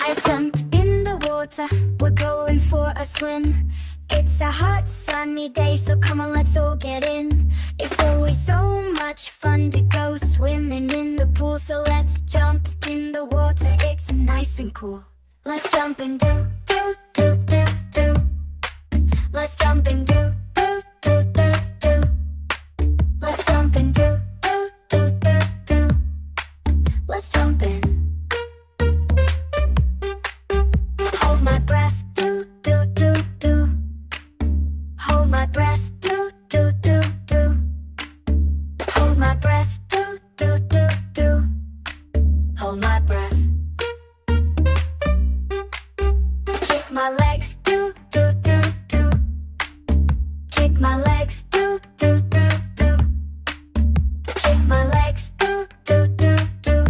I jump in the water, we're going for a swim. It's a hot sunny day, so come on, let's all get in. It's always so much fun to go swimming in the pool, so let's jump in the water, it's nice and cool. Let's jump and do, do, do, do, do. Let's jump and do, do, do, do, do. Let's jump and do, do, do, do, do. Let's jump in. Hold my breath, do, do, do, do. Hold my breath, do, do, do, do. Hold my breath, do, do, do, do. Hold my breath. Kick my legs, do, do, do, do. Kick my legs, do, do, do, do. Kick my legs, do, do, do, do.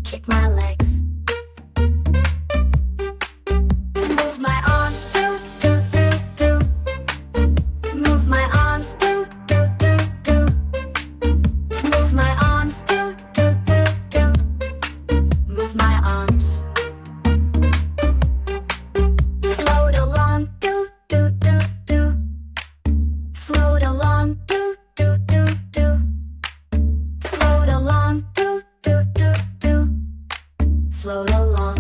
Kick my legs. Move my arms, do, do, do, do. Move my arms, do, do, do, do. Move my arms, do, do, do, do. Move my arms. Float along, do, do, do, do. Float along, do, do, do, do. Float along, do, do, do, do. Float along.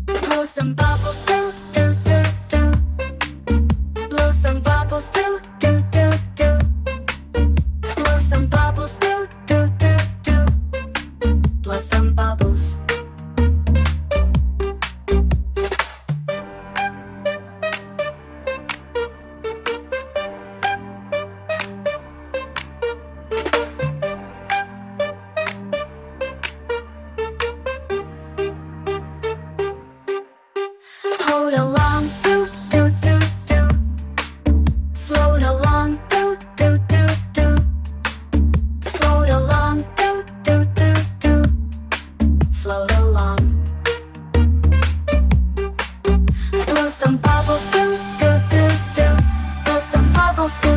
Blow some bubbles, do, do, do, do. Blow some bubbles, do, do, do, do. Blow some bubbles, do, do, do, do. Blow some bubbles. Hold along, do, do, do, do. Float along, do, do, do, do. Float along, do, do, do, do. Float along. Blow some bubbles, do, do, do, do. Blow some bubbles, do.